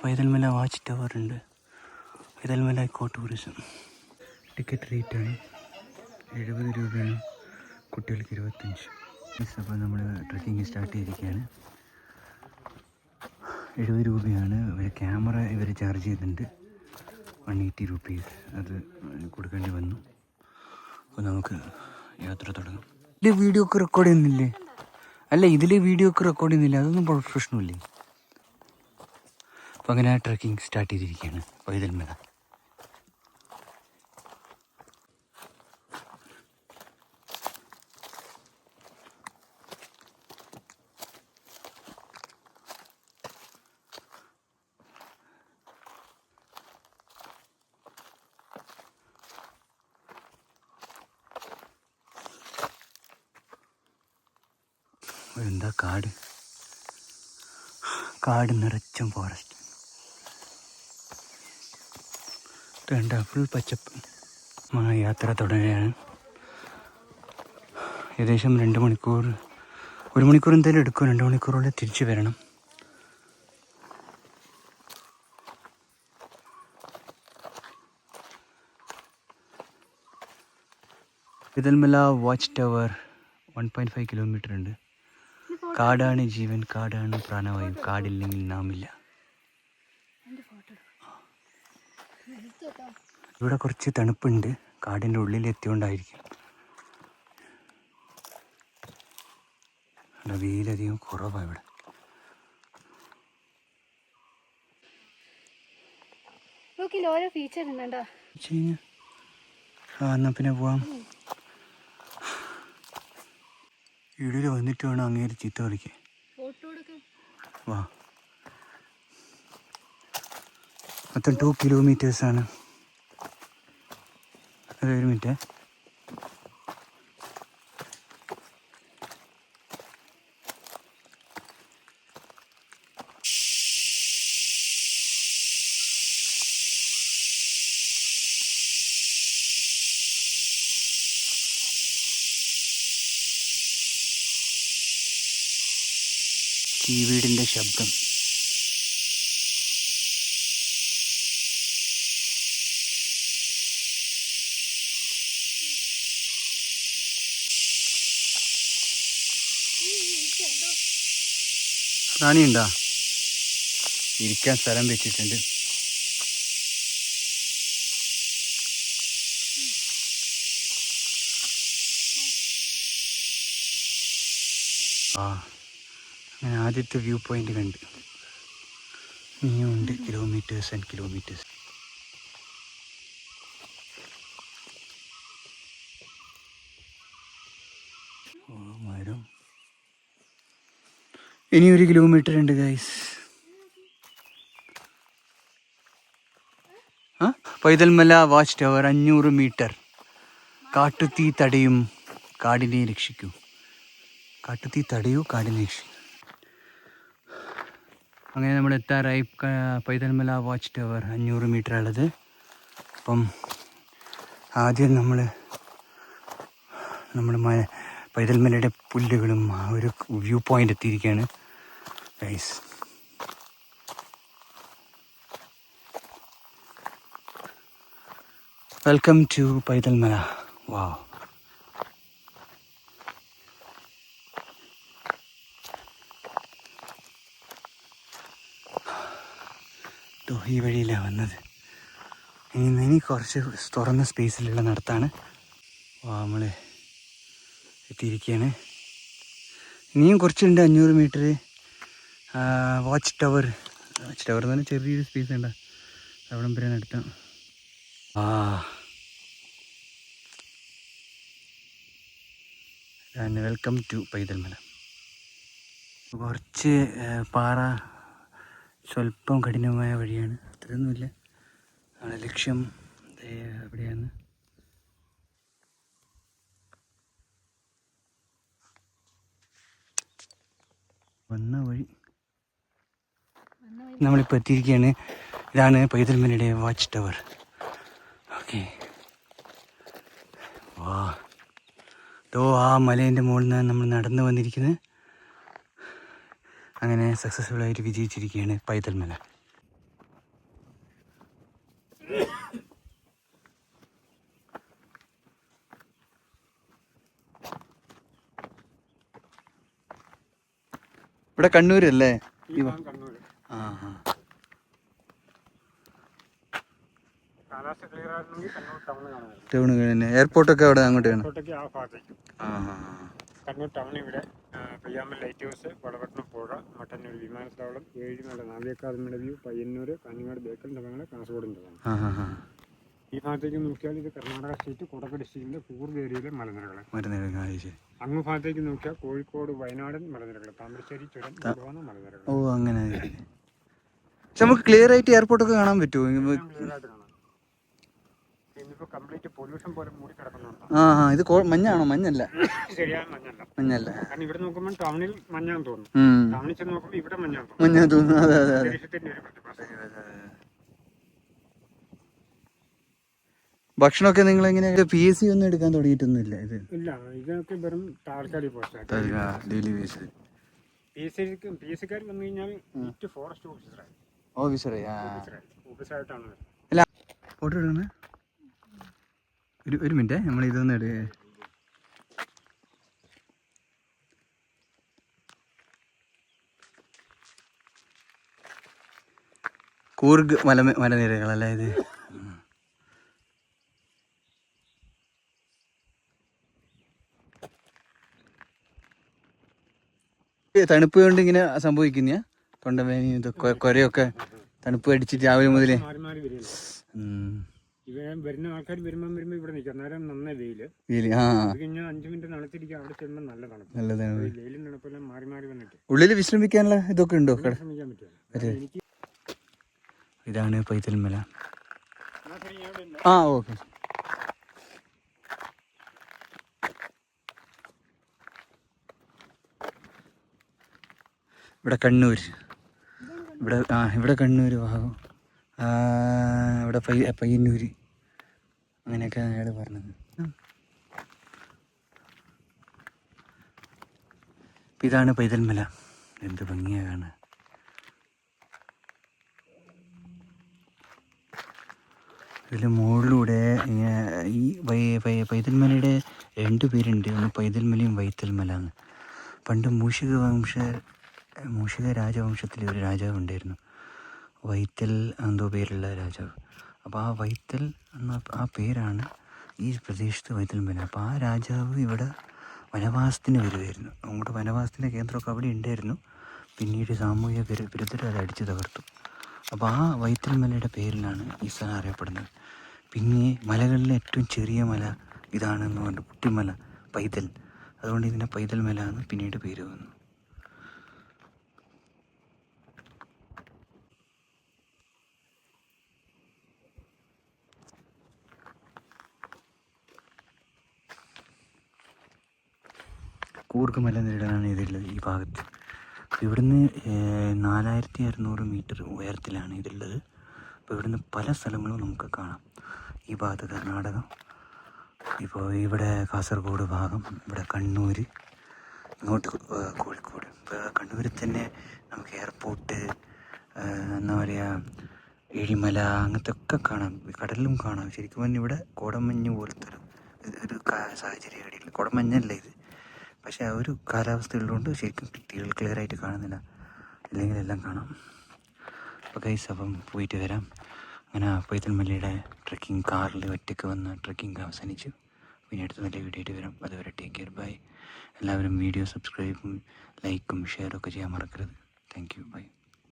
Paithalmala watch tower ഉണ്ട്. Paithalmala eco tourism. Ticket റേറ്റാണ് 70 രൂപയാണ്, കുട്ടികൾക്ക് 25. അപ്പോൾ നമ്മൾ ട്രക്കിങ് സ്റ്റാർട്ട് ചെയ്തിരിക്കുകയാണ്. 70 രൂപയാണ്. ക്യാമറ ഇവർ ചാർജ് ചെയ്തിട്ടുണ്ട് 180 റുപ്പീസ്. അത് കൊടുക്കേണ്ടി വന്നു. അപ്പോൾ നമുക്ക് യാത്ര തുടങ്ങാം. ഇതിൽ വീഡിയോ ഒക്കെ റെക്കോർഡ് ചെയ്യുന്നില്ലേ? അല്ല, ഇതിൽ വീഡിയോ ഒക്കെ റെക്കോർഡ് ചെയ്യുന്നില്ല. അതൊന്നും പ്രശ്നമില്ലേ? അപ്പോൾ അങ്ങനെ ട്രക്കിംഗ് സ്റ്റാർട്ട് ചെയ്തിരിക്കുകയാണ് പൈതൽമല. എന്താ കാട് നിറച്ചും ഫോറസ്റ്റ്. വേണ്ട ഫുൾ പച്ചപ്പ്. യാത്ര തുടരുകയാണ്. ഏകദേശം 2 മണിക്കൂർ, 1 മണിക്കൂർ എന്തായാലും എടുക്കും. 2 മണിക്കൂറുള്ളിൽ തിരിച്ചു വരണം. പൈതൽമല വാച്ച് ടവർ 1.5 കിലോമീറ്റർ ഉണ്ട്. കാടാണ് ജീവൻ, കാടാണ് പ്രാണവായു, കാടില്ലെങ്കിൽ നാമില്ല. ഇവിടെ കുറച്ച് തണുപ്പുണ്ട്, കാടിൻ്റെ ഉള്ളിൽ എത്തിയോണ്ടായിരിക്കും. വെയിലധികം കുറവാണ് ഇവിടെ. ഓരോ ഫീച്ചർ ഉണ്ടോ? എന്നാ പിന്നെ പോവാം. വീഡിയോയിൽ വന്നിട്ട് വേണം അങ്ങേര് ചീത്ത കളിക്കാൻ. വാ, മൊത്തം 2 കിലോമീറ്റേഴ്സാണ്. അത് 1 മിനിറ്റ്. വീടിൻ്റെ ശബ്ദം. റാണിയുണ്ടോ? ഇരിക്കാൻ സ്ഥലം വെച്ചിട്ടുണ്ട്. അങ്ങനെ ആദ്യത്തെ വ്യൂ പോയിന്റ് കണ്ട്. ഇനിയുണ്ട് കിലോമീറ്റേഴ്സ് ആൻഡ് കിലോമീറ്റേഴ്സ്. മരം. ഇനി 1 കിലോമീറ്റർ ഉണ്ട് guys. Paithalmala watch tower 500 metre. കാട്ടുതീ തടയും, കാടിനെ രക്ഷിക്കൂ. കാട്ടുതീ തടയൂ, കാടിനെ രക്ഷിക്കൂ. അങ്ങനെ നമ്മൾ എത്താറായി. പൈതൽമല വാച്ച് ടവർ 500 മീറ്റർ ഉള്ളത്. അപ്പം ആദ്യം നമ്മൾ പൈതൽമലയുടെ പുല്ലുകളും ആ ഒരു വ്യൂ പോയിന്റ് എത്തിയിരിക്കുകയാണ് guys. Welcome to Paithalmala. Wow. ഈ വഴിയിലാണ് വന്നത്. ഇനി കുറച്ച് തുറന്ന സ്പേസിലുള്ള നടത്താണ്. നമ്മൾ എത്തിയിരിക്കുകയാണ്. ഇനിയും കുറച്ചുണ്ട് 500 മീറ്റർ. വാച്ച് ടവർ എന്ന് പറഞ്ഞാൽ ചെറിയൊരു സ്പേസ് ഉണ്ട്, അവിടം വരെ നടത്താം. Welcome to Paithalmala. കുറച്ച് പാറ, സ്വല്പം കഠിനമായ വഴിയാണ്, അത്രയൊന്നുമില്ല. നമ്മുടെ ലക്ഷ്യം എവിടെയാണ്? വന്ന വഴി നമ്മളിപ്പോൾ എത്തിയിരിക്കുകയാണ്. ഇതാണ് പൈതൽമലയുടെ വാച്ച് ടവർ. ഓക്കെ. വാ, ആ മലേൻ്റെ മുകളിൽ നിന്നാണ് നമ്മൾ നടന്നു വന്നിരിക്കുന്നത്. അങ്ങനെ സക്സസ്ഫുള്ളായിട്ട് വിജയിച്ചിരിക്കുകയാണ് പൈതൽമല. ഇവിടെ കണ്ണൂരല്ലേ? കണ്ണൂർ. ആ ആ. കാലാവസ്ഥ ക്ലിയർ ആയിരുന്നെങ്കിൽ കണ്ണൂർ ടൗൺ കാണാം. ടൗൺ തന്നെ, എയർപോർട്ടൊക്കെ അവിടെ അങ്ങോട്ടാണ്. എയർപോർട്ടൊക്കെ ആ ഭാഗത്തേക്ക്. കണ്ണൂർ ടൗൺ ഇവിടെ പയ്യാമ്പൽ ലൈറ്റ് ഹൗസ്, വളപട്ടണം പുഴ, മട്ടന്നൂർ വിമാനത്താവളം, ഏഴിമല നാവിക വ്യൂ, പയ്യന്നൂർ, കാഞ്ഞങ്ങാട് ബേക്കൽ നഗരങ്ങൾ, കാസർഗോഡിൻ്റെതാണ്. ഈ ഭാഗത്തേക്ക് നോക്കിയാൽ ഇത് കർണാടക സ്റ്റേറ്റ് കൊടക് ഡിസ്ട്രിക്റ്റിന്റെ കൂർഗ് ഏരിയയിലെ മലനിരകൾ. അങ്ങ് ഭാഗത്തേക്ക് നോക്കിയാൽ കോഴിക്കോട് വയനാടൻ മലനിരകൾ, താമരശ്ശേരി ചുരം മലനിരകൾ. ഓ അങ്ങനെ. പക്ഷെ നമുക്ക് ക്ലിയർ ആയിട്ട് എയർപോർട്ടൊക്കെ കാണാൻ പറ്റുമോ? ക്ലിയർ ആയിട്ട് കാണാം. ഇന്നിപ്പോ കംപ്ലീറ്റ് പൊല്യൂഷൻ പോലെ മൂടി കിടക്കുന്നുണ്ട്. ഇത് മഞ്ഞാണോ? മഞ്ഞല്ല, ശരിയായ മഞ്ഞല്ല. മഞ്ഞല്ല. കാരണം ഇവിടെ നോക്കുമ്പോൾ ടൗണിൽ മഞ്ഞാന്ന് തോന്നും, ടൗണിൽ ചെന്ന് നോക്കുമ്പോൾ ഇവിടെ മഞ്ഞാന്ന് തോന്നുന്നു. അതെ അതെ അതെ. ദേശത്തിന്റെ ഒരു പ്രതിഭാസം. ഭക്ഷണമൊക്കെ നിങ്ങൾ എങ്ങനെ? PSC ഒന്നും എടുക്കാൻ തുടങ്ങിയിട്ടൊന്നുമില്ല ഇത്? ഇല്ല, ഇതൊക്കെ വെറും താൽക്കാലിക പോസ്റ്റ്. Daily base. PSCക്കാർ വന്നു കഴിഞ്ഞാൽ ഫോറസ്റ്റ് ഓഫീസറായിട്ടാണ്. അല്ല, ഫോട്ടോ എടുക്കണേ. ഒരു മിനിറ്റ്, നമ്മൾ ഇതൊന്നും കൂർഗ് മലനിരകളല്ലേ ഇത്? തണുപ്പ് കൊണ്ട് ഇങ്ങനെ സംഭവിക്കുന്ന തൊണ്ടവേദന, ഇതൊക്കെ കൊരയൊക്കെ തണുപ്പ് അടിച്ചിട്ട് രാവിലെ മുതലേ വരുന്ന ആൾക്കാർ വരുമ്പോ ഇവിടെ നിൽക്കും. അന്നേരം നന്നായി വെയില് കഴിഞ്ഞാൽ 5 മിനിറ്റ് നടത്തിരിക്കുക. അവിടെ ചെല്ലുമ്പോൾ നല്ല തണുപ്പ്. വെയിലും തണുപ്പെല്ലാം മാറി മാറി വന്നിട്ട് ഉള്ളിൽ വിശ്രമിക്കാനുള്ള ഇതൊക്കെ ഉണ്ടോ? ശ്രമിക്കാൻ പറ്റും. ഇതാണ് പൈതൽ മല. ഓക്കെ. ഇവിടെ കണ്ണൂർ, ഇവിടെ കണ്ണൂർ ഭാഗം, ഇവിടെ പയ്യന്നൂർ, അങ്ങനെയൊക്കെ അയാൾ പറഞ്ഞത്. ഇതാണ് പൈതൽ മല. എന്ത് ഭംഗിയാണ്. ഇതിൽ മുകളിലൂടെ ഈ പൈതൽ മലയുടെ 2 പേരുണ്ട്. ഒന്ന് പൈതൽ മലയും വൈത്തൽ മല എന്ന്. പണ്ട് മൂഷിക രാജവംശത്തിലെ ഒരു രാജാവ് ഉണ്ടായിരുന്നു, വൈത്തൽ എന്തോ പേരുള്ള രാജാവ്. അപ്പോൾ ആ വൈത്തൽ എന്ന ആ പേരാണ് ഈ പ്രദേശത്ത് വൈത്തൽ മല. അപ്പോൾ ആ രാജാവ് ഇവിടെ വനവാസത്തിന് വരുമായിരുന്നു. നമ്മുടെ വനവാസത്തിൻ്റെ കേന്ദ്രമൊക്കെ അവിടെ ഉണ്ടായിരുന്നു. പിന്നീട് സാമൂഹിക വിരുദ്ധർ അത് അടിച്ചു തകർത്തു. അപ്പോൾ ആ വൈത്തൽ മലയുടെ പേരിലാണ് ഈ സ്ഥലം അറിയപ്പെടുന്നത്. പിന്നെ മലകളിലെ ഏറ്റവും ചെറിയ മല ഇതാണെന്ന് പറഞ്ഞു, കുട്ടിമല, പൈതൽ. അതുകൊണ്ട് ഇതിനെ പൈതൽ മല എന്ന് പിന്നീട് പേര് വന്നു. കൂർഗ് മലനിരകളാണ് ഇതിലുള്ളത് ഈ ഭാഗത്ത്. ഇവിടുന്ന് 4600 മീറ്റർ ഉയരത്തിലാണ് ഇതുള്ളത്. അപ്പോൾ ഇവിടുന്ന് പല സ്ഥലങ്ങളും നമുക്ക് കാണാം. ഈ ഭാഗത്ത് കർണാടകം, ഇപ്പോൾ ഇവിടെ കാസർഗോഡ് ഭാഗം, ഇവിടെ കണ്ണൂർ, ഇങ്ങോട്ട് കോഴിക്കോട്. ഇപ്പോൾ കണ്ണൂരിൽ തന്നെ നമുക്ക് എയർപോർട്ട്, എന്താ പറയുക, ഏഴിമല, അങ്ങനത്തെ ഒക്കെ കാണാം. കടലിലും കാണാം. ശരിക്കും പറഞ്ഞാൽ ഇവിടെ കോടമഞ്ഞ് പോലത്തെ ഒരു സാഹചര്യം ഇവിടെയില്ല. കോടമഞ്ഞല്ല ഇത്, പക്ഷേ ആ ഒരു കാലാവസ്ഥ ഉള്ളതുകൊണ്ട് ശരിക്കും ക്ലിയർ ആയിട്ട് കാണുന്നില്ല. അല്ലെങ്കിൽ എല്ലാം കാണാം. അപ്പോൾ ഗൈസ്, അപ്പം പോയിട്ട് വരാം. അങ്ങനെ പൈതൽ മലയുടെ ട്രെക്കിംഗ് കാറിൽ ഒറ്റയ്ക്ക് വന്ന് ട്രെക്കിംഗ് അവസാനിച്ചു. പിന്നെ അടുത്ത നല്ല വീഡിയോ ആയിട്ട് വരാം. അതുവരെ ടേക്ക് കെയർ, ബൈ. എല്ലാവരും വീഡിയോ സബ്സ്ക്രൈബും ലൈക്കും ഷെയറും ഒക്കെ ചെയ്യാൻ മറക്കരുത്. Thank you, by.